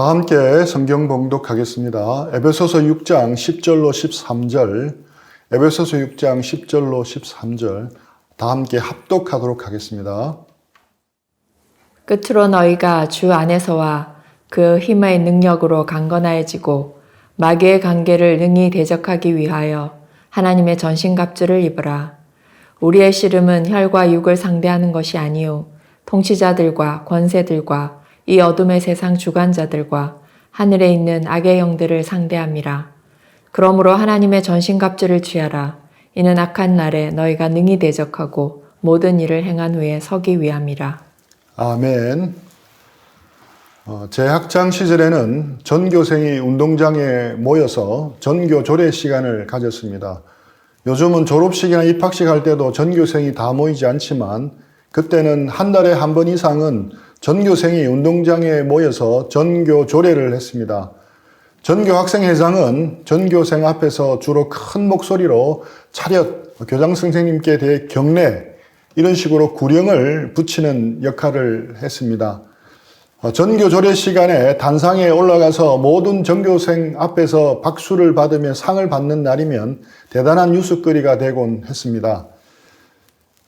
다 함께 성경 봉독하겠습니다. 에베소서 6장 10절로 13절, 에베소서 6장 10절로 13절 다 함께 합독하도록 하겠습니다. 끝으로 너희가 주 안에서와 그 힘의 능력으로 강건하여지고 마귀의 관계를 능히 대적하기 위하여 하나님의 전신갑주를 입으라. 우리의 씨름은 혈과 육을 상대하는 것이 아니요 통치자들과 권세들과 이 어둠의 세상 주관자들과 하늘에 있는 악의 영들을 상대함이라. 그러므로 하나님의 전신갑주를 취하라. 이는 악한 날에 너희가 능히 대적하고 모든 일을 행한 후에 서기 위함이라. 아멘. 제 학창 시절에는 전교생이 운동장에 모여서 전교 조례 시간을 가졌습니다. 요즘은 졸업식이나 입학식 할 때도 전교생이 다 모이지 않지만 그때는 한 달에 한 번 이상은 전교생이 운동장에 모여서 전교 조례를 했습니다. 전교 학생회장은 전교생 앞에서 주로 큰 목소리로 차렷, 교장 선생님께 대해 경례, 이런 식으로 구령을 붙이는 역할을 했습니다. 전교 조례 시간에 단상에 올라가서 모든 전교생 앞에서 박수를 받으며 상을 받는 날이면 대단한 뉴스거리가 되곤 했습니다.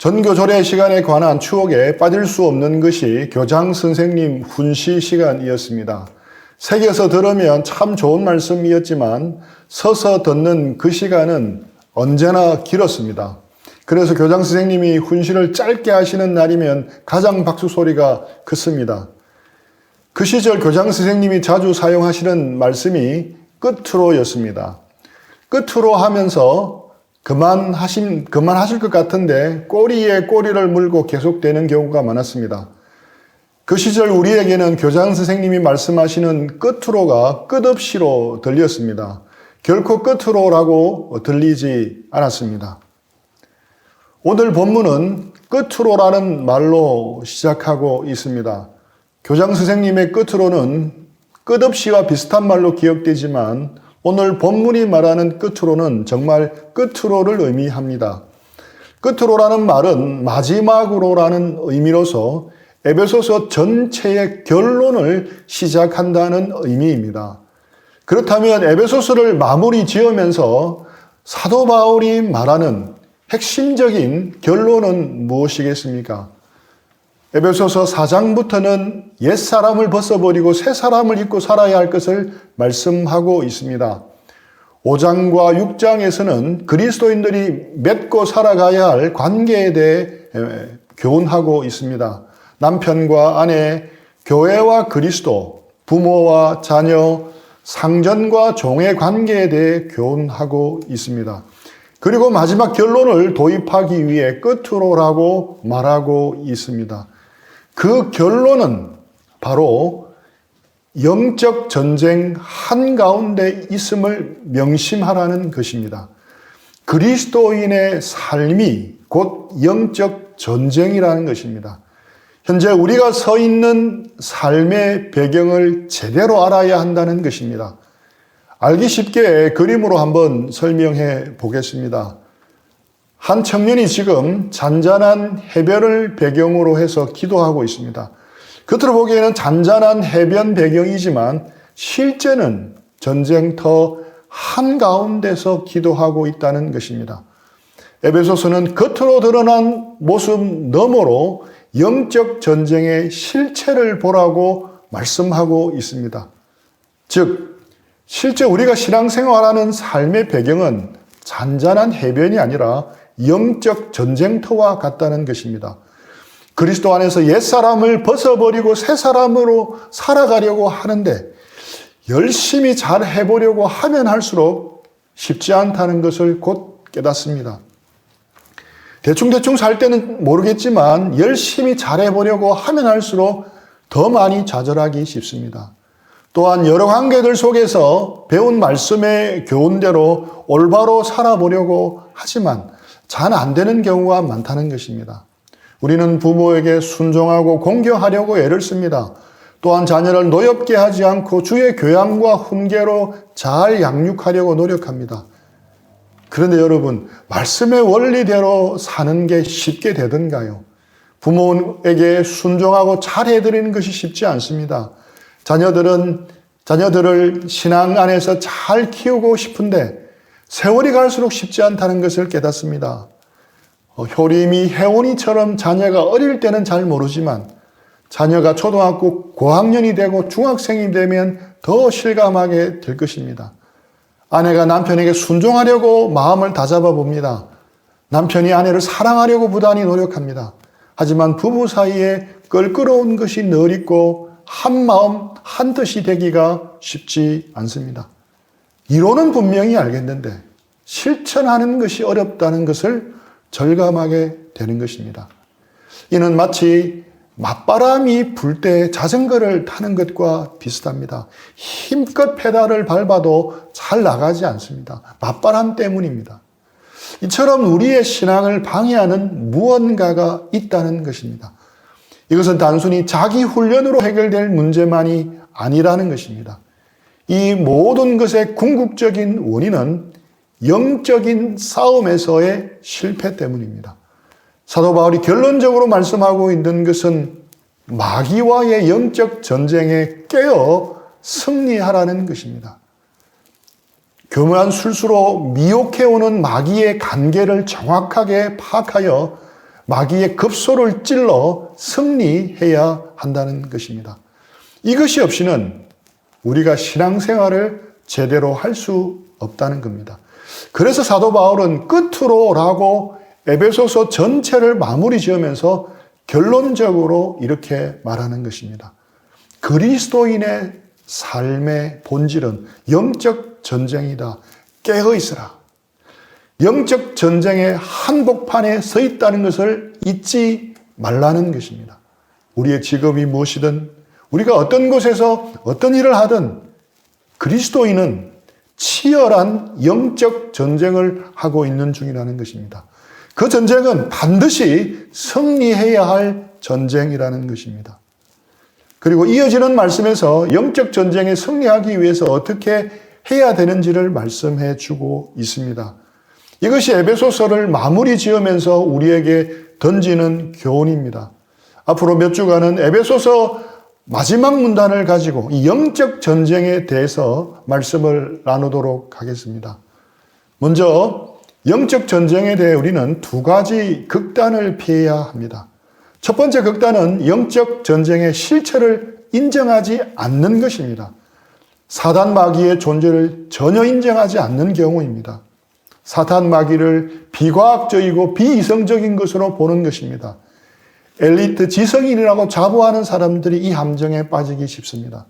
전교 조례 시간에 관한 추억에 빠질 수 없는 것이 교장 선생님 훈시 시간이었습니다. 새겨서 들으면 참 좋은 말씀이었지만 서서 듣는 그 시간은 언제나 길었습니다. 그래서 교장 선생님이 훈시를 짧게 하시는 날이면 가장 박수 소리가 컸습니다. 그 시절 교장 선생님이 자주 사용하시는 말씀이 끝으로였습니다. 끝으로 하면서 그만하실 것 같은데 꼬리에 꼬리를 물고 계속되는 경우가 많았습니다. 그 시절 우리에게는 교장 선생님이 말씀하시는 끝으로가 끝없이로 들렸습니다. 결코 끝으로라고 들리지 않았습니다. 오늘 본문은 끝으로라는 말로 시작하고 있습니다. 교장 선생님의 끝으로는 끝없이와 비슷한 말로 기억되지만 오늘 본문이 말하는 끝으로는 정말 끝으로를 의미합니다. 끝으로라는 말은 마지막으로라는 의미로서 에베소서 전체의 결론을 시작한다는 의미입니다. 그렇다면 에베소서를 마무리 지으면서 사도 바울이 말하는 핵심적인 결론은 무엇이겠습니까? 에베소서 4장부터는 옛사람을 벗어버리고 새사람을 입고 살아야 할 것을 말씀하고 있습니다. 5장과 6장에서는 그리스도인들이 맺고 살아가야 할 관계에 대해 교훈하고 있습니다. 남편과 아내, 교회와 그리스도, 부모와 자녀, 상전과 종의 관계에 대해 교훈하고 있습니다. 그리고 마지막 결론을 도입하기 위해 끝으로라고 말하고 있습니다. 그 결론은 바로 영적 전쟁 한가운데 있음을 명심하라는 것입니다. 그리스도인의 삶이 곧 영적 전쟁이라는 것입니다. 현재 우리가 서 있는 삶의 배경을 제대로 알아야 한다는 것입니다. 알기 쉽게 그림으로 한번 설명해 보겠습니다. 한 청년이 지금 잔잔한 해변을 배경으로 해서 기도하고 있습니다. 겉으로 보기에는 잔잔한 해변 배경이지만 실제는 전쟁터 한가운데서 기도하고 있다는 것입니다. 에베소서는 겉으로 드러난 모습 너머로 영적 전쟁의 실체를 보라고 말씀하고 있습니다. 즉, 실제 우리가 신앙생활하는 삶의 배경은 잔잔한 해변이 아니라 영적 전쟁터와 같다는 것입니다. 그리스도 안에서 옛사람을 벗어버리고 새사람으로 살아가려고 하는데 열심히 잘 해보려고 하면 할수록 쉽지 않다는 것을 곧 깨닫습니다. 대충 살 때는 모르겠지만 열심히 잘해보려고 하면 할수록 더 많이 좌절하기 쉽습니다. 또한 여러 관계들 속에서 배운 말씀의 교훈대로 올바로 살아보려고 하지만 잘 안 되는 경우가 많다는 것입니다. 우리는 부모에게 순종하고 공경하려고 애를 씁니다. 또한 자녀를 노엽게 하지 않고 주의 교양과 훈계로 잘 양육하려고 노력합니다. 그런데 여러분, 말씀의 원리대로 사는 게 쉽게 되던가요? 부모에게 순종하고 잘해드리는 것이 쉽지 않습니다. 자녀들은 자녀들을 신앙 안에서 잘 키우고 싶은데 세월이 갈수록 쉽지 않다는 것을 깨닫습니다. 효림이 혜원이처럼 자녀가 어릴 때는 잘 모르지만 자녀가 초등학교 고학년이 되고 중학생이 되면 더 실감하게 될 것입니다. 아내가 남편에게 순종하려고 마음을 다잡아 봅니다. 남편이 아내를 사랑하려고 부단히 노력합니다. 하지만 부부 사이에 껄끄러운 것이 늘 있고 한 마음 한 뜻이 되기가 쉽지 않습니다. 이론은 분명히 알겠는데 실천하는 것이 어렵다는 것을 절감하게 되는 것입니다. 이는 마치 맞바람이 불 때 자전거를 타는 것과 비슷합니다. 힘껏 페달을 밟아도 잘 나가지 않습니다. 맞바람 때문입니다. 이처럼 우리의 신앙을 방해하는 무언가가 있다는 것입니다. 이것은 단순히 자기 훈련으로 해결될 문제만이 아니라는 것입니다. 이 모든 것의 궁극적인 원인은 영적인 싸움에서의 실패 때문입니다. 사도 바울이 결론적으로 말씀하고 있는 것은 마귀와의 영적 전쟁에 깨어 승리하라는 것입니다. 교묘한 술수로 미혹해오는 마귀의 관계를 정확하게 파악하여 마귀의 급소를 찔러 승리해야 한다는 것입니다. 이것이 없이는 우리가 신앙생활을 제대로 할 수 없다는 겁니다. 그래서 사도 바울은 끝으로라고 에베소서 전체를 마무리 지으면서 결론적으로 이렇게 말하는 것입니다. 그리스도인의 삶의 본질은 영적 전쟁이다. 깨어 있으라. 영적 전쟁의 한복판에 서 있다는 것을 잊지 말라는 것입니다. 우리의 직업이 무엇이든 우리가 어떤 곳에서 어떤 일을 하든 그리스도인은 치열한 영적 전쟁을 하고 있는 중이라는 것입니다. 그 전쟁은 반드시 승리해야 할 전쟁이라는 것입니다. 그리고 이어지는 말씀에서 영적 전쟁에 승리하기 위해서 어떻게 해야 되는지를 말씀해 주고 있습니다. 이것이 에베소서를 마무리 지으면서 우리에게 던지는 교훈입니다. 앞으로 몇 주간은 에베소서 마지막 문단을 가지고 이 영적 전쟁에 대해서 말씀을 나누도록 하겠습니다. 먼저 영적 전쟁에 대해 우리는 두 가지 극단을 피해야 합니다. 첫 번째 극단은 영적 전쟁의 실체를 인정하지 않는 것입니다. 사단 마귀의 존재를 전혀 인정하지 않는 경우입니다. 사탄 마귀를 비과학적이고 비이성적인 것으로 보는 것입니다. 엘리트 지성인이라고 자부하는 사람들이 이 함정에 빠지기 쉽습니다.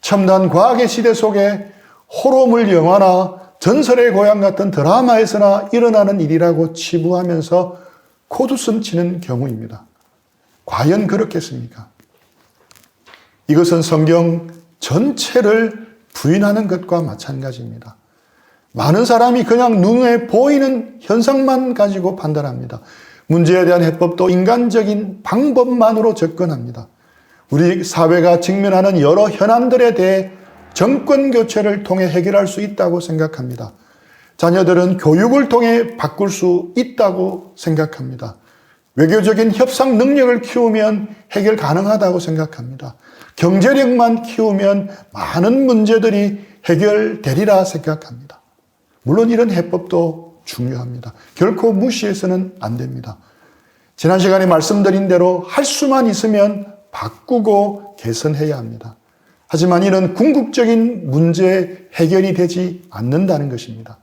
첨단 과학의 시대 속에 호러물 영화나 전설의 고향 같은 드라마에서나 일어나는 일이라고 치부하면서 코드숨 치는 경우입니다. 과연 그렇겠습니까? 이것은 성경 전체를 부인하는 것과 마찬가지입니다. 많은 사람이 그냥 눈에 보이는 현상만 가지고 판단합니다. 문제에 대한 해법도 인간적인 방법만으로 접근합니다. 우리 사회가 직면하는 여러 현안들에 대해 정권 교체를 통해 해결할 수 있다고 생각합니다. 자녀들은 교육을 통해 바꿀 수 있다고 생각합니다. 외교적인 협상 능력을 키우면 해결 가능하다고 생각합니다. 경제력만 키우면 많은 문제들이 해결되리라 생각합니다. 물론 이런 해법도 중요합니다. 결코 무시해서는 안 됩니다. 지난 시간에 말씀드린 대로 할 수만 있으면 바꾸고 개선해야 합니다. 하지만 이는 궁극적인 문제 해결이 되지 않는다는 것입니다.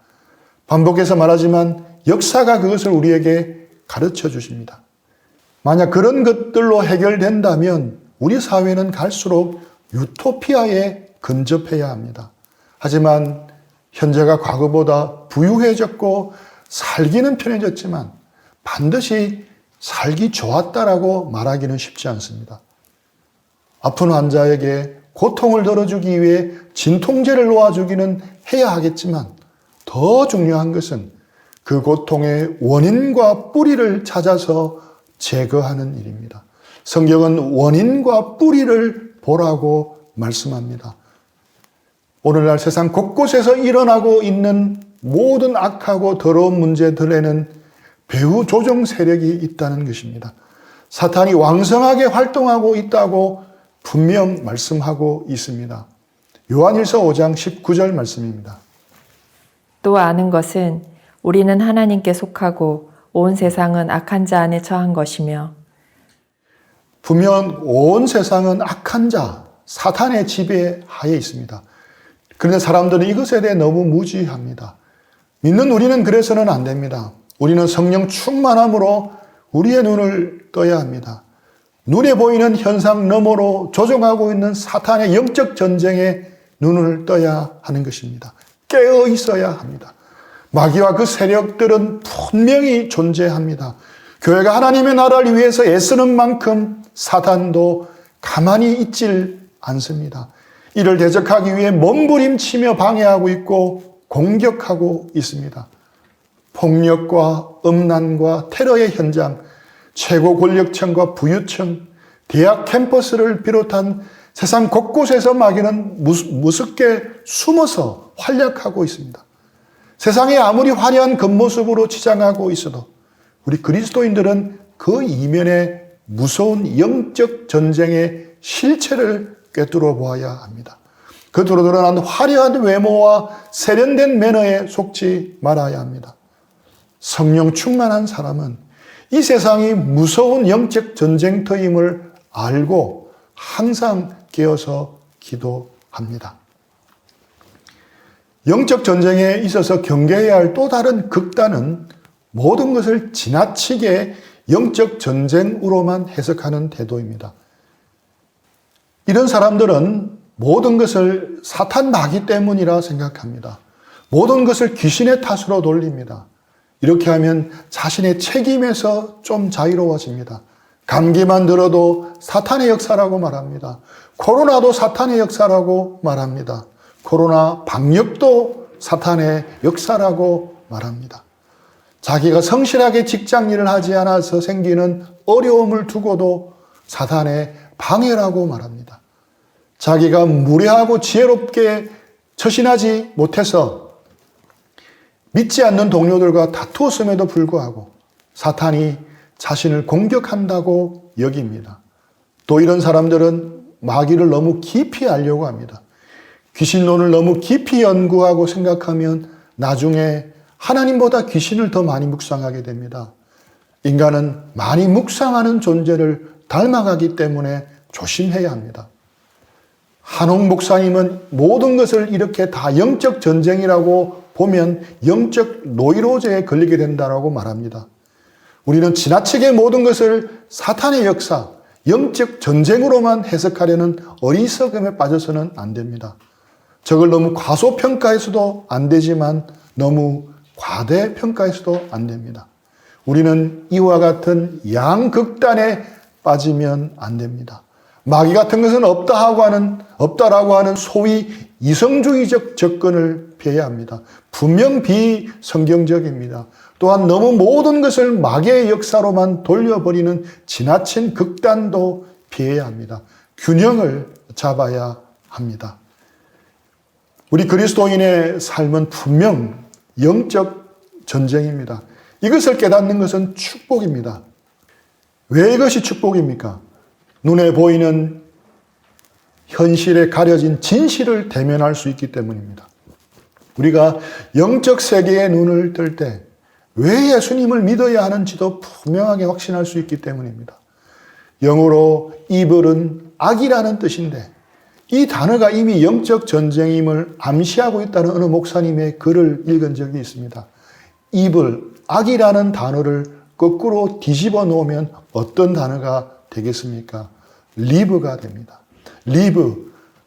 반복해서 말하지만 역사가 그것을 우리에게 가르쳐 주십니다. 만약 그런 것들로 해결된다면 우리 사회는 갈수록 유토피아에 근접해야 합니다. 하지만 현재가 과거보다 부유해졌고 살기는 편해졌지만 반드시 살기 좋았다라고 말하기는 쉽지 않습니다. 아픈 환자에게 고통을 덜어주기 위해 진통제를 놓아주기는 해야 하겠지만 더 중요한 것은 그 고통의 원인과 뿌리를 찾아서 제거하는 일입니다. 성경은 원인과 뿌리를 보라고 말씀합니다. 오늘날 세상 곳곳에서 일어나고 있는 모든 악하고 더러운 문제들에는 배후 조정 세력이 있다는 것입니다. 사탄이 왕성하게 활동하고 있다고 분명 말씀하고 있습니다. 요한일서 5장 19절 말씀입니다. 또 아는 것은 우리는 하나님께 속하고 온 세상은 악한 자 안에 처한 것이며 분명 온 세상은 악한 자, 사탄의 지배하에 있습니다. 그런데 사람들은 이것에 대해 너무 무지합니다. 믿는 우리는 그래서는 안 됩니다. 우리는 성령 충만함으로 우리의 눈을 떠야 합니다. 눈에 보이는 현상 너머로 조종하고 있는 사탄의 영적 전쟁에 눈을 떠야 하는 것입니다. 깨어 있어야 합니다. 마귀와 그 세력들은 분명히 존재합니다. 교회가 하나님의 나라를 위해서 애쓰는 만큼 사탄도 가만히 있질 않습니다. 이를 대적하기 위해 몸부림치며 방해하고 있고 공격하고 있습니다. 폭력과 음란과 테러의 현장, 최고 권력층과 부유층, 대학 캠퍼스를 비롯한 세상 곳곳에서 마귀는 무섭게 숨어서 활약하고 있습니다. 세상에 아무리 화려한 겉모습으로 치장하고 있어도 우리 그리스도인들은 그 이면에 무서운 영적 전쟁의 실체를 꿰뚫어 보아야 합니다. 겉으로 드러난 화려한 외모와 세련된 매너에 속지 말아야 합니다. 성령 충만한 사람은 이 세상이 무서운 영적 전쟁터임을 알고 항상 깨어서 기도합니다. 영적 전쟁에 있어서 경계해야 할 또 다른 극단은 모든 것을 지나치게 영적 전쟁으로만 해석하는 태도입니다. 이런 사람들은 모든 것을 사탄 마귀 때문이라 생각합니다. 모든 것을 귀신의 탓으로 돌립니다. 이렇게 하면 자신의 책임에서 좀 자유로워집니다. 감기만 들어도 사탄의 역사라고 말합니다. 코로나도 사탄의 역사라고 말합니다. 코로나 방역도 사탄의 역사라고 말합니다. 자기가 성실하게 직장 일을 하지 않아서 생기는 어려움을 두고도 사탄의 방해라고 말합니다. 자기가 무례하고 지혜롭게 처신하지 못해서 믿지 않는 동료들과 다투었음에도 불구하고 사탄이 자신을 공격한다고 여깁니다. 또 이런 사람들은 마귀를 너무 깊이 알려고 합니다. 귀신론을 너무 깊이 연구하고 생각하면 나중에 하나님보다 귀신을 더 많이 묵상하게 됩니다. 인간은 많이 묵상하는 존재를 닮아가기 때문에 조심해야 합니다. 한옥 목사님은 모든 것을 이렇게 다 영적 전쟁이라고 보면 영적 노이로제에 걸리게 된다고 말합니다. 우리는 지나치게 모든 것을 사탄의 역사, 영적 전쟁으로만 해석하려는 어리석음에 빠져서는 안 됩니다. 저걸 너무 과소평가해서도 안 되지만 너무 과대평가해서도 안 됩니다. 우리는 이와 같은 양극단에 빠지면 안 됩니다. 마귀 같은 것은 없다라고 하는 소위 이성주의적 접근을 피해야 합니다. 분명 비성경적입니다. 또한 너무 모든 것을 마귀의 역사로만 돌려버리는 지나친 극단도 피해야 합니다. 균형을 잡아야 합니다. 우리 그리스도인의 삶은 분명 영적 전쟁입니다. 이것을 깨닫는 것은 축복입니다. 왜 이것이 축복입니까? 눈에 보이는 현실에 가려진 진실을 대면할 수 있기 때문입니다. 우리가 영적 세계의 눈을 뜰 때 왜 예수님을 믿어야 하는지도 분명하게 확신할 수 있기 때문입니다. 영어로 evil은 악이라는 뜻인데 이 단어가 이미 영적 전쟁임을 암시하고 있다는 어느 목사님의 글을 읽은 적이 있습니다. evil, 악이라는 단어를 거꾸로 뒤집어 놓으면 어떤 단어가 되겠습니까? live가 됩니다. live,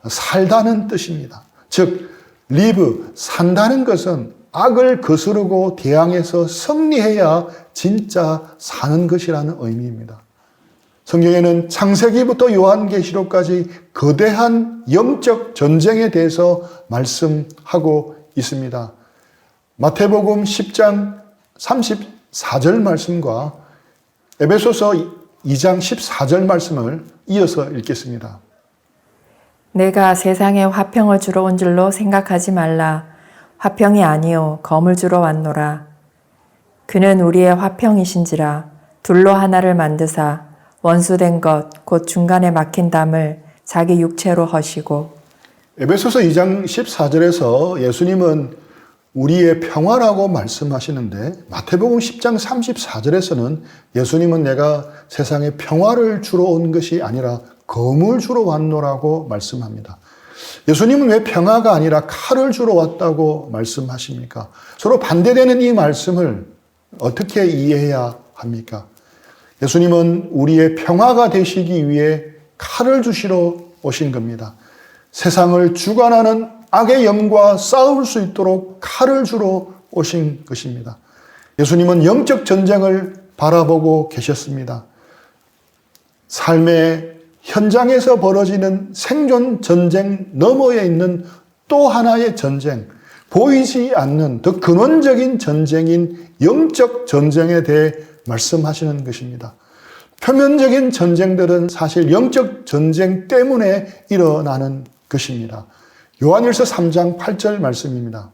살다는 뜻입니다. 즉, live, 산다는 것은 악을 거스르고 대항해서 승리해야 진짜 사는 것이라는 의미입니다. 성경에는 창세기부터 요한계시록까지 거대한 영적 전쟁에 대해서 말씀하고 있습니다. 마태복음 10장 34절 말씀과 에베소서 2장 14절 말씀을 이어서 읽겠습니다. 내가 세상에 화평을 주러 온 줄로 생각하지 말라. 화평이 아니요 검을 주러 왔노라. 그는 우리의 화평이신지라. 둘로 하나를 만드사 원수된 것 곧 중간에 막힌 담을 자기 육체로 허시고 에베소서 2장 14절에서 예수님은 우리의 평화라고 말씀하시는데 마태복음 10장 34절에서는 예수님은 내가 세상에 평화를 주러 온 것이 아니라 검을 주러 왔노라고 말씀합니다. 예수님은 왜 평화가 아니라 칼을 주러 왔다고 말씀하십니까? 서로 반대되는 이 말씀을 어떻게 이해해야 합니까? 예수님은 우리의 평화가 되시기 위해 칼을 주시러 오신 겁니다. 세상을 주관하는 악의 영과 싸울 수 있도록 칼을 주러 오신 것입니다. 예수님은 영적 전쟁을 바라보고 계셨습니다. 삶의 현장에서 벌어지는 생존 전쟁 너머에 있는 또 하나의 전쟁, 보이지 않는 더 근원적인 전쟁인 영적 전쟁에 대해 말씀하시는 것입니다. 표면적인 전쟁들은 사실 영적 전쟁 때문에 일어나는 것입니다. 요한일서 3장 8절 말씀입니다.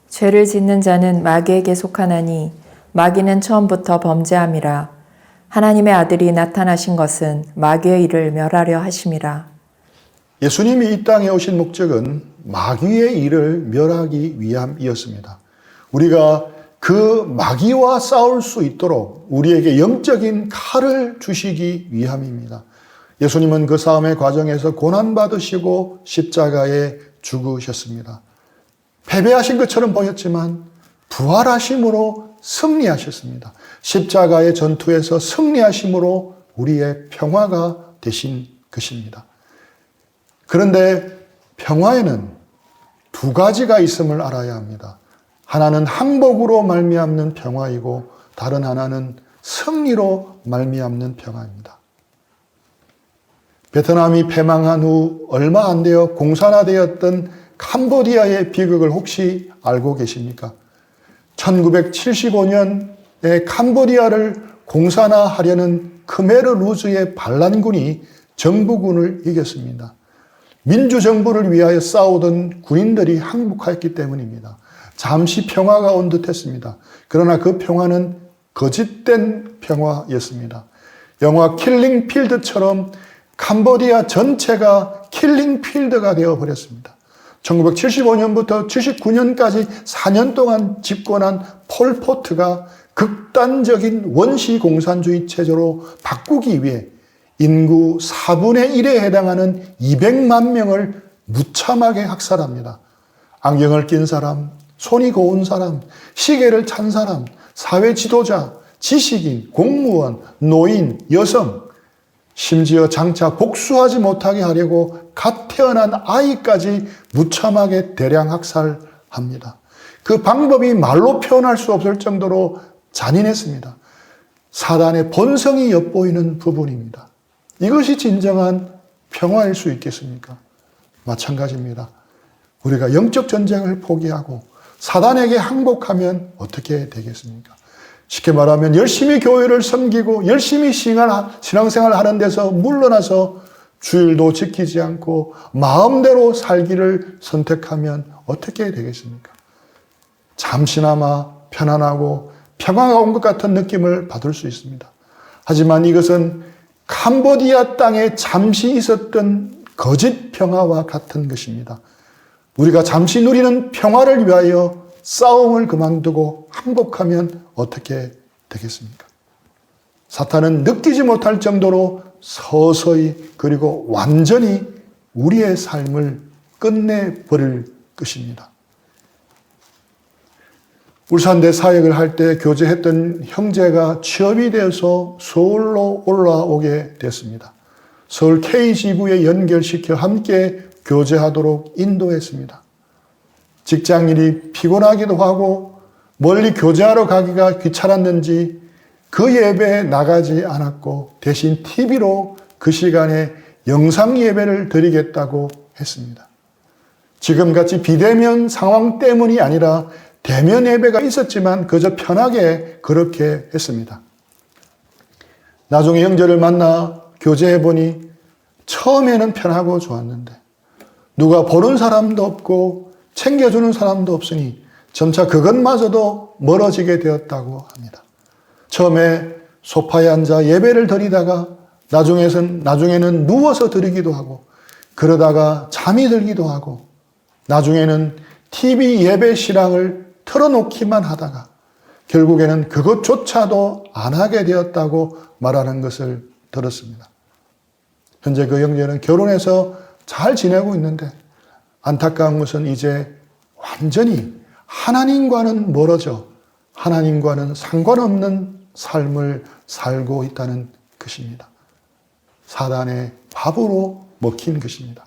죄를 짓는 자는 마귀에게 속하나니 마귀는 처음부터 범죄함이라. 하나님의 아들이 나타나신 것은 마귀의 일을 멸하려 하심이라. 예수님이 이 땅에 오신 목적은 마귀의 일을 멸하기 위함이었습니다. 우리가 그 마귀와 싸울 수 있도록 우리에게 영적인 칼을 주시기 위함입니다. 예수님은 그 싸움의 과정에서 고난받으시고 십자가에 죽으셨습니다. 패배하신 것처럼 보였지만 부활하심으로 승리하셨습니다. 십자가의 전투에서 승리하심으로 우리의 평화가 되신 것입니다. 그런데 평화에는 두 가지가 있음을 알아야 합니다. 하나는 항복으로 말미암는 평화이고 다른 하나는 승리로 말미암는 평화입니다. 베트남이 패망한 후 얼마 안 되어 공산화되었던 캄보디아의 비극을 혹시 알고 계십니까? 1975년에 캄보디아를 공산화하려는 크메르 루즈의 반란군이 정부군을 이겼습니다. 민주정부를 위하여 싸우던 군인들이 항복하였기 때문입니다. 잠시 평화가 온 듯했습니다. 그러나 그 평화는 거짓된 평화였습니다. 영화 킬링 필드처럼 캄보디아 전체가 킬링 필드가 되어버렸습니다. 1975년부터 79년까지 4년 동안 집권한 폴포트가 극단적인 원시공산주의 체제로 바꾸기 위해 인구 4분의 1에 해당하는 200만 명을 무참하게 학살합니다. 안경을 낀 사람, 손이 고운 사람, 시계를 찬 사람, 사회 지도자, 지식인, 공무원, 노인, 여성, 심지어 장차 복수하지 못하게 하려고 갓 태어난 아이까지 무참하게 대량 학살합니다. 그 방법이 말로 표현할 수 없을 정도로 잔인했습니다. 사단의 본성이 엿보이는 부분입니다. 이것이 진정한 평화일 수 있겠습니까? 마찬가지입니다. 우리가 영적 전쟁을 포기하고 사단에게 항복하면 어떻게 되겠습니까? 쉽게 말하면 열심히 교회를 섬기고 열심히 신앙생활 하는 데서 물러나서 주일도 지키지 않고 마음대로 살기를 선택하면 어떻게 되겠습니까? 잠시나마 편안하고 평화가 온 것 같은 느낌을 받을 수 있습니다. 하지만 이것은 캄보디아 땅에 잠시 있었던 거짓 평화와 같은 것입니다. 우리가 잠시 누리는 평화를 위하여 싸움을 그만두고 항복하면 어떻게 되겠습니까? 사탄은 느끼지 못할 정도로 서서히 그리고 완전히 우리의 삶을 끝내버릴 것입니다. 울산대 사역을 할 때 교제했던 형제가 취업이 되어서 서울로 올라오게 됐습니다. 서울 KG부에 연결시켜 함께 교제하도록 인도했습니다. 직장일이 피곤하기도 하고 멀리 교제하러 가기가 귀찮았는지 그 예배에 나가지 않았고 대신 TV로 그 시간에 영상 예배를 드리겠다고 했습니다. 지금같이 비대면 상황 때문이 아니라 대면 예배가 있었지만 그저 편하게 그렇게 했습니다. 나중에 형제를 만나 교제해보니 처음에는 편하고 좋았는데 누가 보는 사람도 없고 챙겨주는 사람도 없으니 점차 그것마저도 멀어지게 되었다고 합니다. 처음에 소파에 앉아 예배를 드리다가 나중에는 누워서 드리기도 하고 그러다가 잠이 들기도 하고 나중에는 TV 예배 신앙을 틀어놓기만 하다가 결국에는 그것조차도 안 하게 되었다고 말하는 것을 들었습니다. 현재 그 형제는 결혼해서 잘 지내고 있는데 안타까운 것은 이제 완전히 하나님과는 멀어져 하나님과는 상관없는 삶을 살고 있다는 것입니다. 사단의 밥으로 먹힌 것입니다.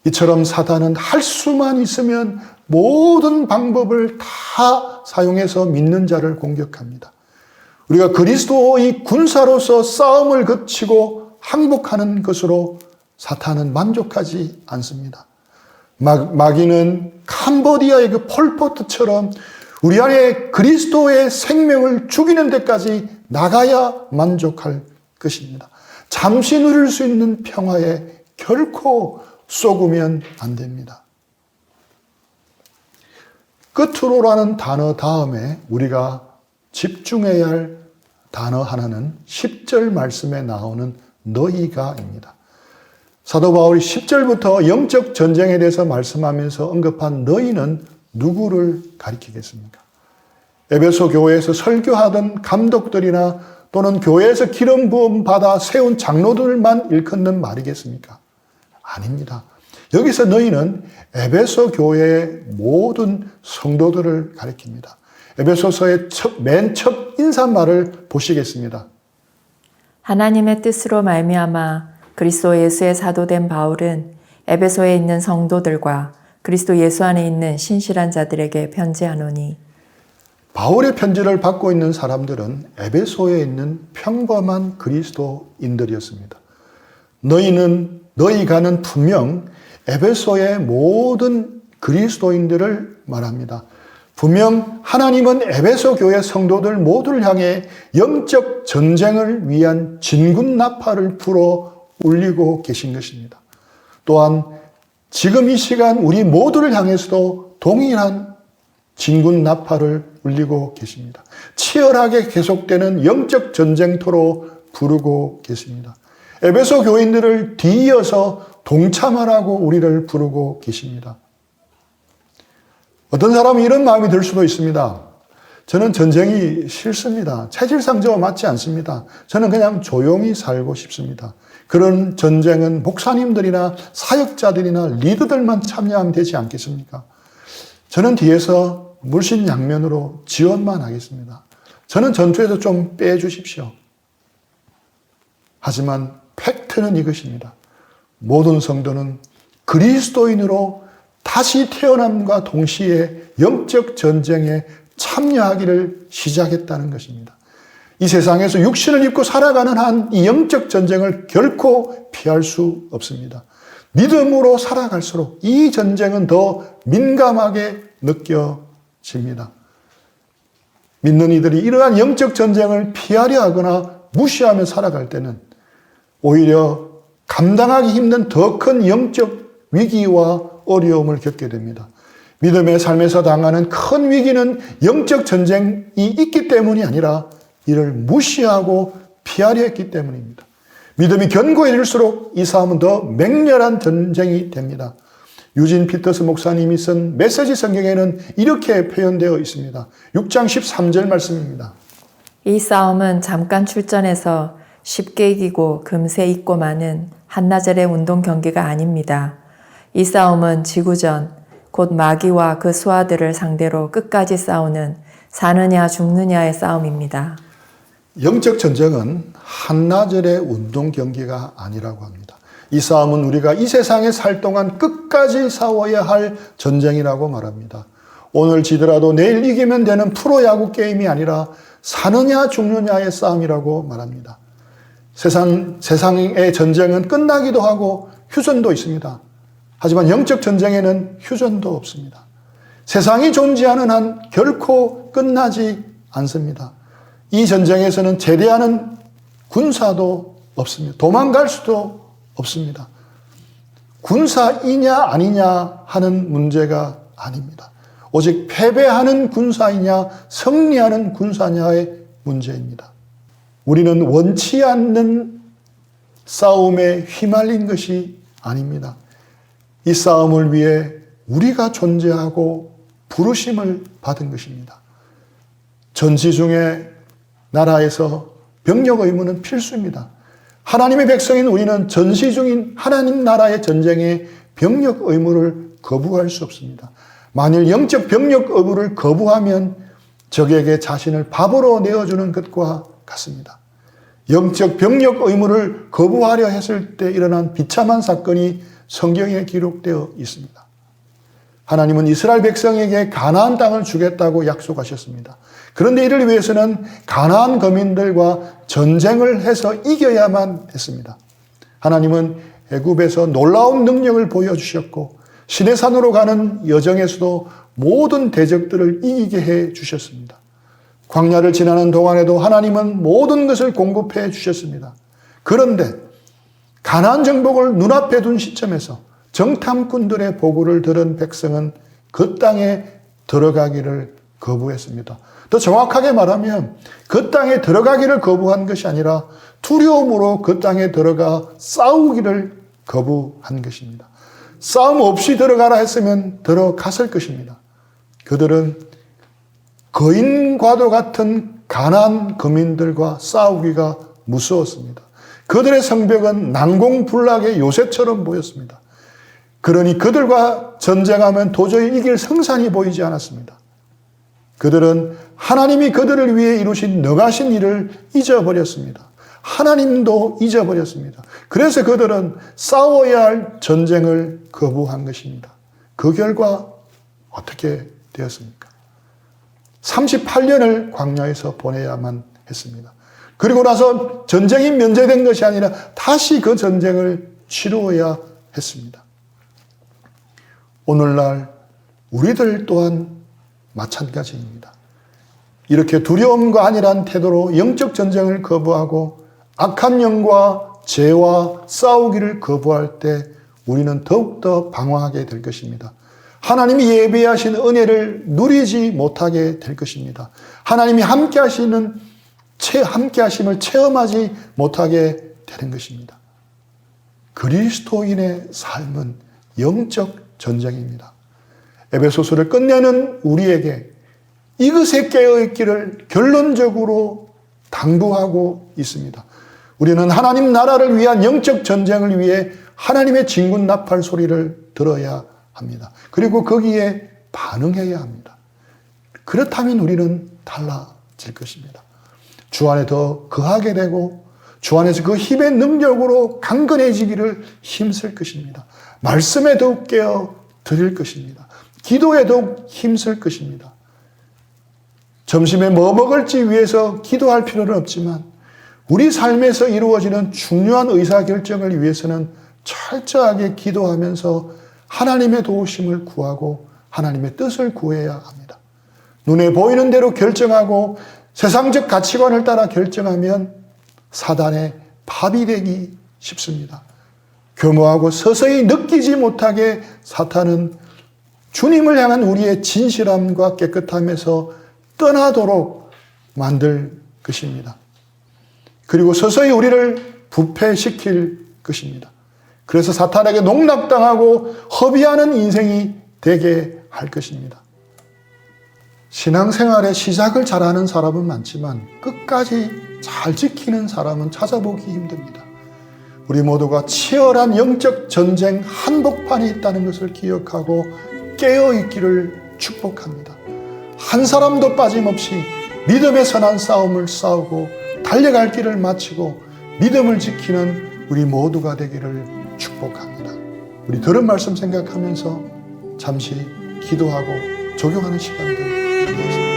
이처럼 사단은 할 수만 있으면 모든 방법을 다 사용해서 믿는 자를 공격합니다. 우리가 그리스도의 군사로서 싸움을 거치고 항복하는 것으로 사탄은 만족하지 않습니다. 마귀는 캄보디아의 그 폴포트처럼 우리 안에 그리스도의 생명을 죽이는 데까지 나가야 만족할 것입니다. 잠시 누릴 수 있는 평화에 결코 쏘으면 안 됩니다. 끝으로라는 단어 다음에 우리가 집중해야 할 단어 하나는 10절 말씀에 나오는 너희가입니다. 사도 바울이 10절부터 영적 전쟁에 대해서 말씀하면서 언급한 너희는 누구를 가리키겠습니까? 에베소 교회에서 설교하던 감독들이나 또는 교회에서 기름 부음 받아 세운 장로들만 일컫는 말이겠습니까? 아닙니다. 여기서 너희는 에베소 교회의 모든 성도들을 가리킵니다. 에베소서의 맨 첫 인사말을 보시겠습니다. 하나님의 뜻으로 말미암아 그리스도 예수의 사도된 바울은 에베소에 있는 성도들과 그리스도 예수 안에 있는 신실한 자들에게 편지하노니. 바울의 편지를 받고 있는 사람들은 에베소에 있는 평범한 그리스도인들이었습니다. 너희가는 분명 에베소의 모든 그리스도인들을 말합니다. 분명 하나님은 에베소 교회 성도들 모두를 향해 영적 전쟁을 위한 진군 나팔을 불어 울리고 계신 것입니다. 또한 지금 이 시간 우리 모두를 향해서도 동일한 진군 나팔을 울리고 계십니다. 치열하게 계속되는 영적 전쟁터로 부르고 계십니다. 에베소 교인들을 뒤이어서 동참하라고 우리를 부르고 계십니다. 어떤 사람은 이런 마음이 들 수도 있습니다. 저는 전쟁이 싫습니다. 체질상 저와 맞지 않습니다. 저는 그냥 조용히 살고 싶습니다. 그런 전쟁은 목사님들이나 사역자들이나 리더들만 참여하면 되지 않겠습니까? 저는 뒤에서 물신양면으로 지원만 하겠습니다. 저는 전투에서 좀 빼주십시오. 하지만 팩트는 이것입니다. 모든 성도는 그리스도인으로 다시 태어남과 동시에 영적 전쟁에 참여하기를 시작했다는 것입니다. 이 세상에서 육신을 입고 살아가는 한 이 영적 전쟁을 결코 피할 수 없습니다. 믿음으로 살아갈수록 이 전쟁은 더 민감하게 느껴집니다. 믿는 이들이 이러한 영적 전쟁을 피하려 하거나 무시하며 살아갈 때는 오히려 감당하기 힘든 더 큰 영적 위기와 어려움을 겪게 됩니다. 믿음의 삶에서 당하는 큰 위기는 영적 전쟁이 있기 때문이 아니라 이를 무시하고 피하려 했기 때문입니다. 믿음이 견고해질수록 이 싸움은 더 맹렬한 전쟁이 됩니다. 유진 피터스 목사님이 쓴 메시지 성경에는 이렇게 표현되어 있습니다. 6장 13절 말씀입니다. 이 싸움은 잠깐 출전해서 쉽게 이기고 금세 잊고 마는 한나절의 운동 경기가 아닙니다. 이 싸움은 지구전, 곧 마귀와 그 수하들을 상대로 끝까지 싸우는 사느냐 죽느냐의 싸움입니다. 영적 전쟁은 한나절의 운동 경기가 아니라고 합니다. 이 싸움은 우리가 이 세상에 살 동안 끝까지 싸워야 할 전쟁이라고 말합니다. 오늘 지더라도 내일 이기면 되는 프로야구 게임이 아니라 사느냐 죽느냐의 싸움이라고 말합니다. 세상의 전쟁은 끝나기도 하고 휴전도 있습니다. 하지만 영적 전쟁에는 휴전도 없습니다. 세상이 존재하는 한 결코 끝나지 않습니다. 이 전쟁에서는 제대하는 군사도 없습니다. 도망갈 수도 없습니다. 군사이냐 아니냐 하는 문제가 아닙니다. 오직 패배하는 군사이냐 승리하는 군사냐의 문제입니다. 우리는 원치 않는 싸움에 휘말린 것이 아닙니다. 이 싸움을 위해 우리가 존재하고 부르심을 받은 것입니다. 전시 중에 나라에서 병력 의무는 필수입니다. 하나님의 백성인 우리는 전시 중인 하나님 나라의 전쟁에 병력 의무를 거부할 수 없습니다. 만일 영적 병력 의무를 거부하면 적에게 자신을 밥으로 내어주는 것과 같습니다. 영적 병력 의무를 거부하려 했을 때 일어난 비참한 사건이 성경에 기록되어 있습니다. 하나님은 이스라엘 백성에게 가나안 땅을 주겠다고 약속하셨습니다. 그런데 이를 위해서는 가나안 거민들과 전쟁을 해서 이겨야만 했습니다. 하나님은 애굽에서 놀라운 능력을 보여주셨고 시내산으로 가는 여정에서도 모든 대적들을 이기게 해 주셨습니다. 광야를 지나는 동안에도 하나님은 모든 것을 공급해 주셨습니다. 그런데 가나안 정복을 눈앞에 둔 시점에서 정탐꾼들의 보고를 들은 백성은 그 땅에 들어가기를 거부했습니다. 더 정확하게 말하면 그 땅에 들어가기를 거부한 것이 아니라 두려움으로 그 땅에 들어가 싸우기를 거부한 것입니다. 싸움 없이 들어가라 했으면 들어갔을 것입니다. 그들은 거인과도 같은 가나안 거민들과 싸우기가 무서웠습니다. 그들의 성벽은 난공불락의 요새처럼 보였습니다. 그러니 그들과 전쟁하면 도저히 이길 성산이 보이지 않았습니다. 그들은 하나님이 그들을 위해 이루신 능하신 일을 잊어버렸습니다. 하나님도 잊어버렸습니다. 그래서 그들은 싸워야 할 전쟁을 거부한 것입니다. 그 결과 어떻게 되었습니까? 38년을 광야에서 보내야만 했습니다. 그리고 나서 전쟁이 면제된 것이 아니라 다시 그 전쟁을 치루어야 했습니다. 오늘날 우리들 또한 마찬가지입니다. 이렇게 두려움과 안일한 태도로 영적 전쟁을 거부하고 악한 영과 죄와 싸우기를 거부할 때 우리는 더욱더 방황하게 될 것입니다. 하나님이 예비하신 은혜를 누리지 못하게 될 것입니다. 하나님이 함께 하심을 체험하지 못하게 되는 것입니다. 그리스도인의 삶은 영적 전쟁입니다. 에베소서를 끝내는 우리에게 이것에 깨어있기를 결론적으로 당부하고 있습니다. 우리는 하나님 나라를 위한 영적 전쟁을 위해 하나님의 진군 나팔 소리를 들어야 합니다. 그리고 거기에 반응해야 합니다. 그렇다면 우리는 달라질 것입니다. 주 안에 더 거하게 되고 주 안에서 그 힘의 능력으로 강건해지기를 힘쓸 것입니다. 말씀에 더욱 깨어 드릴 것입니다. 기도에 더욱 힘쓸 것입니다. 점심에 뭐 먹을지 위해서 기도할 필요는 없지만 우리 삶에서 이루어지는 중요한 의사결정을 위해서는 철저하게 기도하면서 하나님의 도우심을 구하고 하나님의 뜻을 구해야 합니다. 눈에 보이는 대로 결정하고 세상적 가치관을 따라 결정하면 사단의 밥이 되기 쉽습니다. 교묘하고 서서히 느끼지 못하게 사탄은 주님을 향한 우리의 진실함과 깨끗함에서 떠나도록 만들 것입니다. 그리고 서서히 우리를 부패시킬 것입니다. 그래서 사탄에게 농락당하고 허비하는 인생이 되게 할 것입니다. 신앙생활의 시작을 잘하는 사람은 많지만 끝까지 잘 지키는 사람은 찾아보기 힘듭니다. 우리 모두가 치열한 영적 전쟁 한복판에 있다는 것을 기억하고 깨어있기를 축복합니다. 한 사람도 빠짐없이 믿음의 선한 싸움을 싸우고 달려갈 길을 마치고 믿음을 지키는 우리 모두가 되기를 축복합니다. 우리 들은 말씀 생각하면서 잠시 기도하고 적용하는 시간들 갖겠습니다.